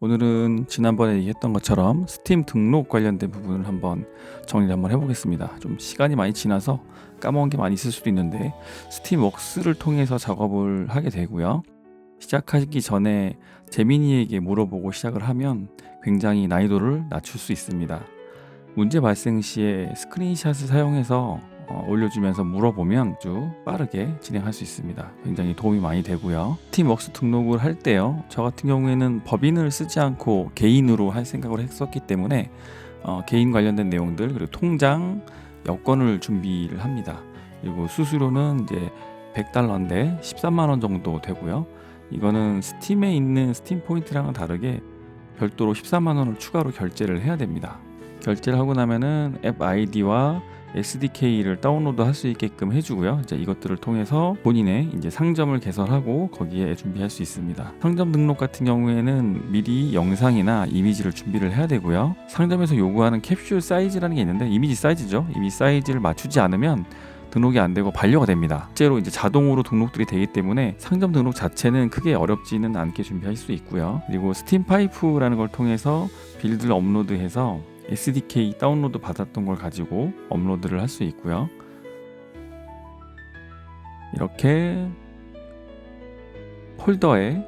오늘은 지난번에 얘기했던 것처럼 스팀 등록 관련된 부분을 정리를 한번 해보겠습니다. 좀 시간이 많이 지나서 까먹은 게 많이 있을 수도 있는데 스팀웍스를 통해서 작업을 하게 되고요. 시작하기 전에 재민이에게 물어보고 시작을 하면 굉장히 난이도를 낮출 수 있습니다. 문제 발생 시에 스크린샷을 사용해서 올려주면서 물어보면 아주 빠르게 진행할 수 있습니다. 굉장히 도움이 많이 되고요. 스팀웍스 등록을 할 때요, 저 같은 경우에는 법인을 쓰지 않고 개인으로 할 생각을 했었기 때문에 개인 관련된 내용들, 그리고 통장, 여권을 준비를 합니다. 그리고 수수료는 이제 $100인데 13만 원 정도 되고요. 이거는 스팀에 있는 스팀 포인트랑은 다르게 별도로 13만 원을 추가로 결제를 해야 됩니다. 결제를 하고 나면은 앱 아이디와 SDK를 다운로드 할 수 있게끔 해주고요. 이제 이것들을 통해서 본인의 이제 상점을 개설하고 거기에 준비할 수 있습니다. 상점 등록 같은 경우에는 미리 영상이나 이미지를 준비를 해야 되고요. 상점에서 요구하는 캡슐 사이즈라는 게 있는데, 이미지 사이즈죠. 이미지 사이즈를 맞추지 않으면 등록이 안 되고 반려가 됩니다. 실제로 이제 자동으로 등록들이 되기 때문에 상점 등록 자체는 크게 어렵지는 않게 준비할 수 있고요. 그리고 스팀 파이프라는 걸 통해서 빌드를 업로드해서 SDK 다운로드 받았던 걸 가지고 업로드를 할 수 있고요. 이렇게 폴더에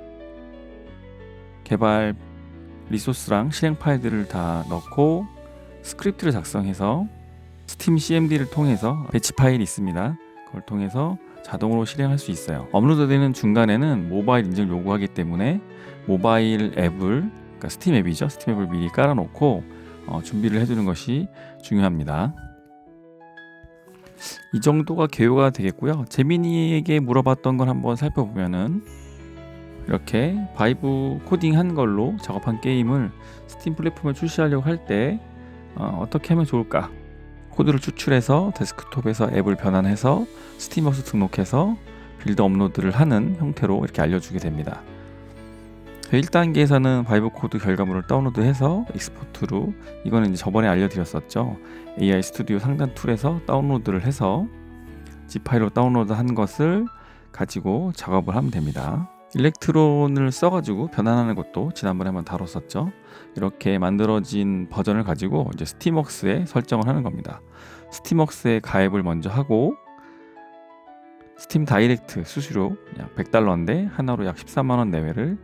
개발 리소스랑 실행 파일들을 다 넣고 스크립트를 작성해서 스팀 CMD를 통해서 배치 파일이 있습니다. 그걸 통해서 자동으로 실행할 수 있어요. 업로드되는 중간에는 모바일 인증을 요구하기 때문에 모바일 앱을, 그러니까 스팀 앱이죠. 스팀 앱을 미리 깔아놓고 준비를 해두는 것이 중요합니다. 이 정도가 개요가 되겠고요. 재민이에게 물어봤던 걸 한번 살펴보면은, 이렇게 바이브 코딩한 걸로 작업한 게임을 스팀 플랫폼에 출시하려고 할 때 어떻게 하면 좋을까? 코드를 추출해서 데스크톱에서 앱을 변환해서 스팀웍스 등록해서 빌드 업로드를 하는 형태로 이렇게 알려주게 됩니다. 1단계에서는 바이브 코드 결과물을 다운로드해서 익스포트로, 이거는 이제 저번에 알려드렸었죠. AI 스튜디오 상단 툴에서 다운로드를 해서 zip 파일로 다운로드한 것을 가지고 작업을 하면 됩니다. 일렉트론을 써가지고 변환하는 것도 지난번에 한번 다뤘었죠. 이렇게 만들어진 버전을 가지고 이제 스팀웍스에 설정을 하는 겁니다. 스팀웍스에 가입을 먼저 하고, 스팀 다이렉트 수수료 약 $100인데 하나로 약 13만 원 내외를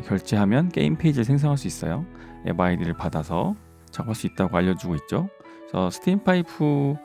결제하면 게임 페이지를 생성할 수 있어요. 앱 아이디를 받아서 작업할 수 있다고 알려주고 있죠. 그래서 스팀 파이프로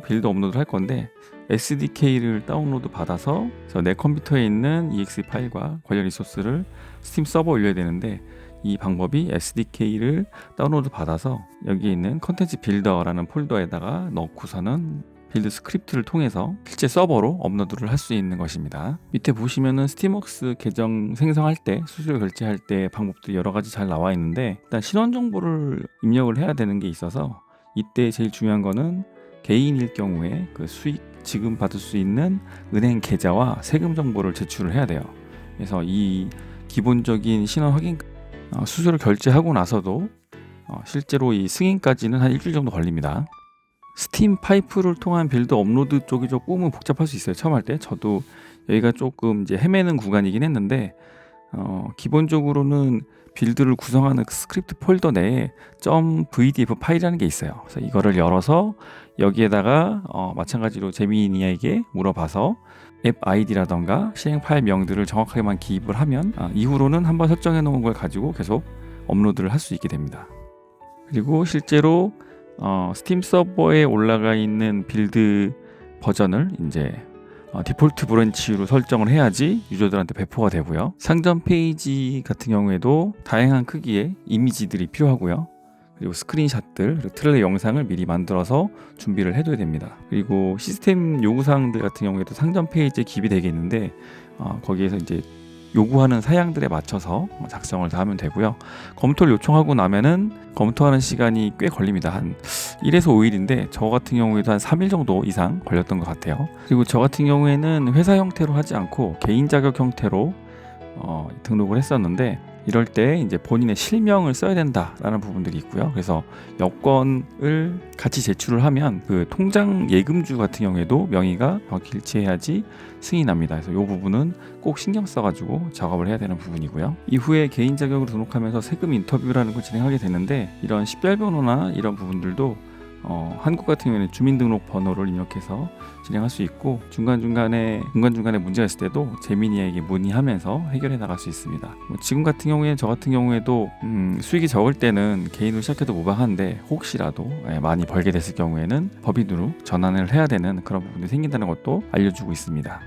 빌드 업로드를 할 건데, SDK를 다운로드 받아서 내 컴퓨터에 있는 EXE 파일과 관련 리소스를 스팀 서버에 올려야 되는데, 이 방법이 SDK를 다운로드 받아서 여기에 있는 컨텐츠 빌더라는 폴더에다가 넣고서는 빌드 스크립트를 통해서 실제 서버로 업로드를 할 수 있는 것입니다. 밑에 보시면은 스팀웍스 계정 생성할 때, 수수료 결제할 때 방법들이 여러 가지 잘 나와 있는데, 일단 신원 정보를 입력을 해야 되는 게 있어서, 이때 제일 중요한 거는 개인일 경우에 그 수익 지금 받을 수 있는 은행 계좌와 세금 정보를 제출을 해야 돼요. 그래서 이 기본적인 신원 확인, 수수료를 결제하고 나서도 실제로 이 승인까지는 한 일주일 정도 걸립니다. 스팀 파이프를 통한 빌드 업로드 쪽이 조금은 복잡할 수 있어요. 처음 할 때 저도 여기가 조금 이제 헤매는 구간이긴 했는데, 기본적으로는 빌드를 구성하는 스크립트 폴더 내에 .vdf 파일이라는 게 있어요. 그래서 이거를 열어서 여기에다가 마찬가지로 재민이에게 물어봐서 앱 아이디라던가 실행 파일 명들을 정확하게만 기입을 하면 이후로는 한번 설정해 놓은 걸 가지고 계속 업로드를 할 수 있게 됩니다. 그리고 실제로 스팀 서버에 올라가 있는 빌드 버전을 이제 디폴트 브랜치로 설정을 해야지 유저들한테 배포가 되고요. 상점 페이지 같은 경우에도 다양한 크기의 이미지들이 필요하고요. 그리고 스크린샷들, 그리고 트레일러 영상을 미리 만들어서 준비를 해둬야 됩니다. 그리고 시스템 요구사항들 같은 경우에도 상점 페이지에 기입이 되겠는데, 거기에서 이제 요구하는 사양들에 맞춰서 작성을 다 하면 되고요. 검토를 요청하고 나면은 검토하는 시간이 꽤 걸립니다. 한 1에서 5일인데 저 같은 경우에도 한 3일 정도 이상 걸렸던 것 같아요. 그리고 저 같은 경우에는 회사 형태로 하지 않고 개인 자격 형태로 등록을 했었는데 이럴 때 이제 본인의 실명을 써야 된다라는 부분들이 있고요. 그래서 여권을 같이 제출을 하면 그 통장 예금주 같은 경우에도 명의가 정확히 일치해야지 승인이 납니다. 그래서 이 부분은 꼭 신경 써가지고 작업을 해야 되는 부분이고요. 이후에 개인 자격으로 등록하면서 세금 인터뷰라는 걸 진행하게 되는데 이런 식별번호나 이런 부분들도 한국 같은 경우에는 주민등록번호를 입력해서 진행할 수 있고 중간중간에 문제가 있을 때도 재민이에게 문의하면서 해결해 나갈 수 있습니다. 지금 같은 경우에 저 같은 경우에도 수익이 적을 때는 개인으로 시작해도 무방한데 혹시라도 많이 벌게 됐을 경우에는 법인으로 전환을 해야 되는 그런 부분이 생긴다는 것도 알려주고 있습니다.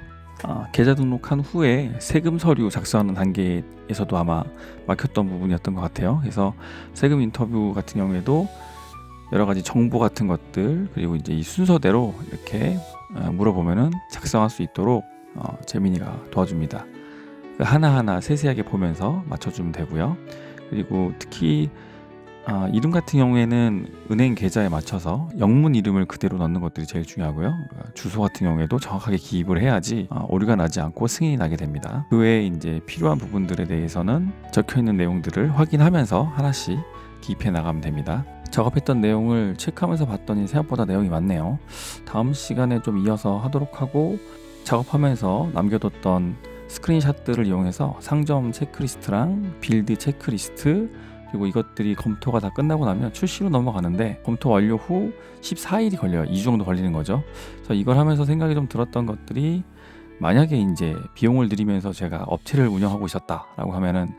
계좌 등록한 후에 세금 서류 작성하는 단계에서도 아마 막혔던 부분이었던 것 같아요. 그래서 세금 인터뷰 같은 경우에도 여러 가지 정보 같은 것들 그리고 이제 이 순서대로 이렇게 물어보면은 작성할 수 있도록 재민이가 도와줍니다. 하나하나 세세하게 보면서 맞춰주면 되고요. 그리고 특히 이름 같은 경우에는 은행 계좌에 맞춰서 영문 이름을 그대로 넣는 것들이 제일 중요하고요. 주소 같은 경우에도 정확하게 기입을 해야지 오류가 나지 않고 승인이 나게 됩니다. 그 외에 이제 필요한 부분들에 대해서는 적혀있는 내용들을 확인하면서 하나씩 기입해 나가면 됩니다. 작업했던 내용을 체크하면서 봤더니 생각보다 내용이 많네요. 다음 시간에 좀 이어서 하도록 하고 작업하면서 남겨뒀던 스크린샷들을 이용해서 상점 체크리스트랑 빌드 체크리스트 그리고 이것들이 검토가 다 끝나고 나면 출시로 넘어가는데 검토 완료 후 14일이 걸려요. 2주 정도 걸리는 거죠. 그래서 이걸 하면서 생각이 좀 들었던 것들이 만약에 이제 비용을 들이면서 제가 업체를 운영하고 있었다라고 하면은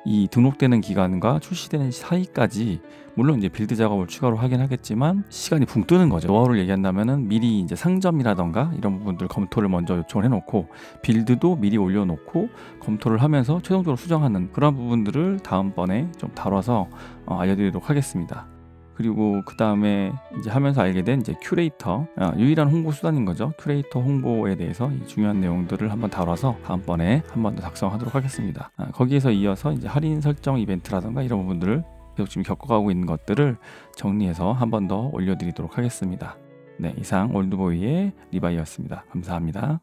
이 등록되는 기간과 출시되는 사이까지 물론 이제 빌드 작업을 추가로 하긴 하겠지만 시간이 붕 뜨는 거죠. 노하우를 얘기한다면은 미리 이제 상점이라던가 이런 부분들 검토를 먼저 요청을 해놓고 빌드도 미리 올려놓고 검토를 하면서 최종적으로 수정하는 그런 부분들을 다음번에 좀 다뤄서 알려드리도록 하겠습니다. 그리고 그 다음에 이제 하면서 알게 된 이제 큐레이터 유일한 홍보 수단인 거죠. 큐레이터 홍보에 대해서 이 중요한 내용들을 한번 다뤄서 다음번에 한 번 더 작성하도록 하겠습니다. 거기에서 이어서 이제 할인 설정 이벤트라든가 이런 부분들을 계속 지금 겪어가고 있는 것들을 정리해서 한 번 더 올려드리도록 하겠습니다. 네, 이상 올드보이의 리바이였습니다. 감사합니다.